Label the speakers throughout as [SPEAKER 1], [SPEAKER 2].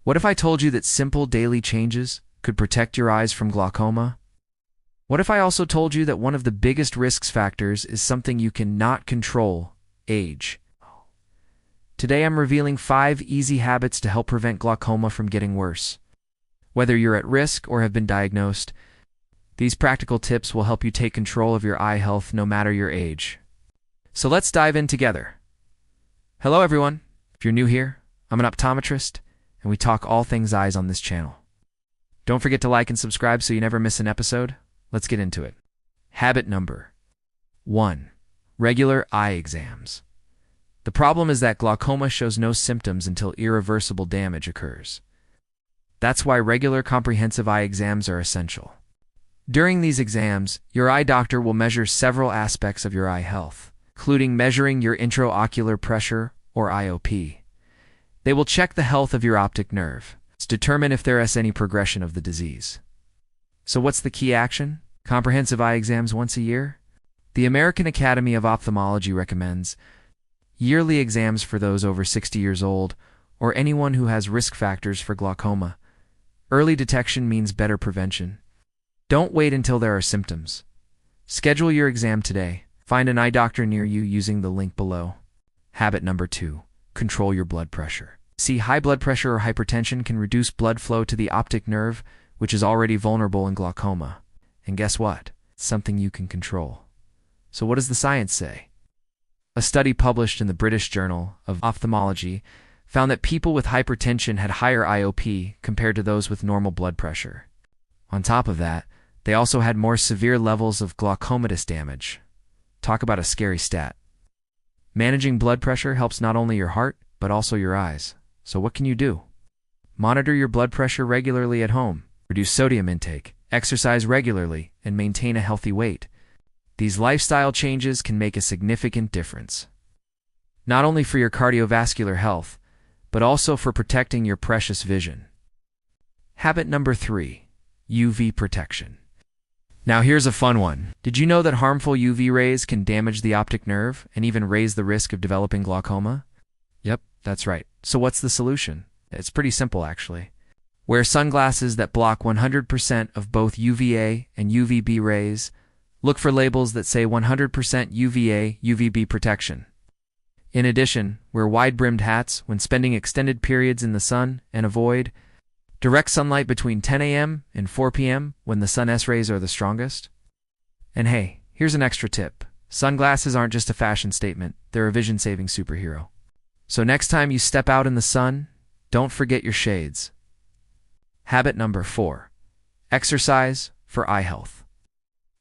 [SPEAKER 1] What if I told you that simple daily changes could protect your eyes from glaucoma? What if I also told you that one of the biggest risk factors is something you cannot control, age? Today I'm revealing 5 easy habits to help prevent glaucoma from getting worse. Whether you're at risk or have been diagnosed, these practical tips will help you take control of your eye health no matter your age. So let's dive in together. Hello everyone. If you're new here, I'm an optometrist, and we talk all things eyes on this channel. Don't forget to like and subscribe so you never miss an episode. Let's get into it. Habit number 1. Regular eye exams. The problem is that glaucoma shows no symptoms until irreversible damage occurs. That's why regular comprehensive eye exams are essential. During these exams, your eye doctor will measure several aspects of your eye health, including measuring your intraocular pressure, or IOP. They will check the health of your optic nerve to determine if there is any progression of the disease. So what's the key action? Comprehensive eye exams once a year? The American Academy of Ophthalmology recommends yearly exams for those over 60 years old or anyone who has risk factors for glaucoma. Early detection means better prevention. Don't wait until there are symptoms. Schedule your exam today. Find an eye doctor near you using the link below. Habit number 2. Control your blood pressure. See, high blood pressure or hypertension can reduce blood flow to the optic nerve, which is already vulnerable in glaucoma. And guess what? It's something you can control. So what does the science say? A study published in the British Journal of Ophthalmology found that people with hypertension had higher IOP compared to those with normal blood pressure. On top of that, they also had more severe levels of glaucomatous damage. Talk about a scary stat. Managing blood pressure helps not only your heart, but also your eyes. So what can you do? Monitor your blood pressure regularly at home, reduce sodium intake, exercise regularly, and maintain a healthy weight. These lifestyle changes can make a significant difference, not only for your cardiovascular health, but also for protecting your precious vision. Habit number 3. UV protection. Now here's a fun one. Did you know that harmful UV rays can damage the optic nerve and even raise the risk of developing glaucoma? Yep, that's right. So what's the solution? It's pretty simple, actually. Wear sunglasses that block 100% of both UVA and UVB rays. Look for labels that say 100% UVA, UVB protection. In addition, wear wide-brimmed hats when spending extended periods in the sun and avoid direct sunlight between 10 a.m. and 4 p.m. when the sun's rays are the strongest. And hey, here's an extra tip. Sunglasses aren't just a fashion statement, they're a vision-saving superhero. So next time you step out in the sun, don't forget your shades. Habit number 4. Exercise for eye health.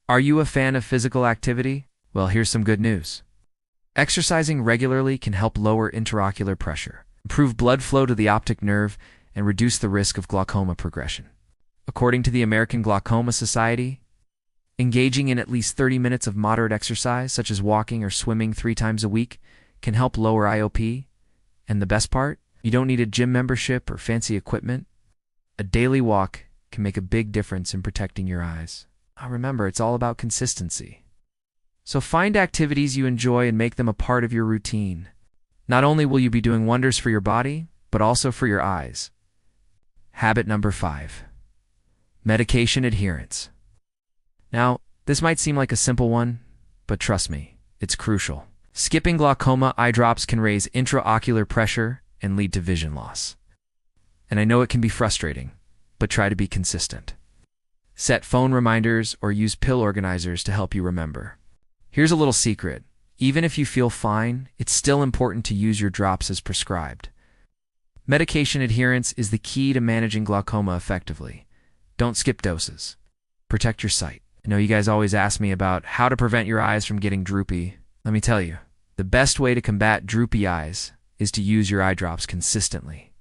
[SPEAKER 1] Are you a fan of physical activity? Well, here's some good news. Exercising regularly can help lower intraocular pressure, improve blood flow to the optic nerve, and reduce the risk of glaucoma progression. According to the American Glaucoma Society, engaging in at least 30 minutes of moderate exercise, such as walking or swimming 3 times a week, can help lower IOP. And the best part? You don't need a gym membership or fancy equipment. A daily walk can make a big difference in protecting your eyes. Remember, it's all about consistency. So find activities you enjoy and make them a part of your routine. Not only will you be doing wonders for your body, but also for your eyes. Habit number 5. Medication adherence. Now, this might seem like a simple one, but trust me, it's crucial. Skipping glaucoma eye drops can raise intraocular pressure and lead to vision loss. And I know it can be frustrating, but try to be consistent. Set phone reminders or use pill organizers to help you remember. Here's a little secret. Even if you feel fine, it's still important to use your drops as prescribed. Medication adherence is the key to managing glaucoma effectively. Don't skip doses. Protect your sight. I know you guys always ask me about how to prevent your eyes from getting droopy. Let me tell you, the best way to combat droopy eyes is to use your eye drops consistently.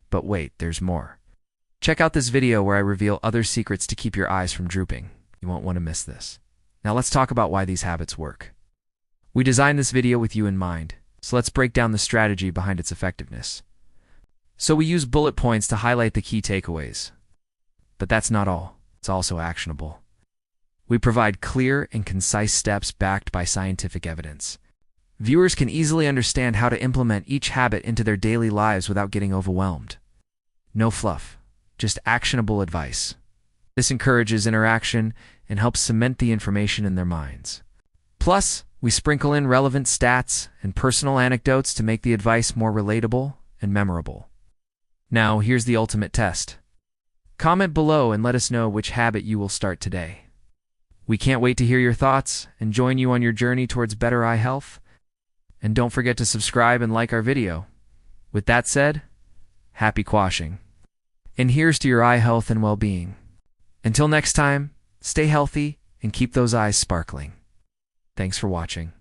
[SPEAKER 1] But wait, there's more. Check out this video where I reveal other secrets to keep your eyes from drooping. You won't want to miss this. Now let's talk about why these habits work. We designed this video with you in mind, so let's break down the strategy behind its effectiveness. So we use bullet points to highlight the key takeaways. But that's not all. It's also actionable. We provide clear and concise steps backed by scientific evidence. Viewers can easily understand how to implement each habit into their daily lives without getting overwhelmed. No fluff, just actionable advice. This encourages interaction and helps cement the information in their minds. Plus, we sprinkle in relevant stats and personal anecdotes to make the advice more relatable and memorable. Now, here's the ultimate test. Comment below and let us know which habit you will start today. We can't wait to hear your thoughts and join you on your journey towards better eye health. And don't forget to subscribe and like our video. With that said, happy quashing. And here's to your eye health and well-being. Until next time, stay healthy and keep those eyes sparkling. Thanks for watching.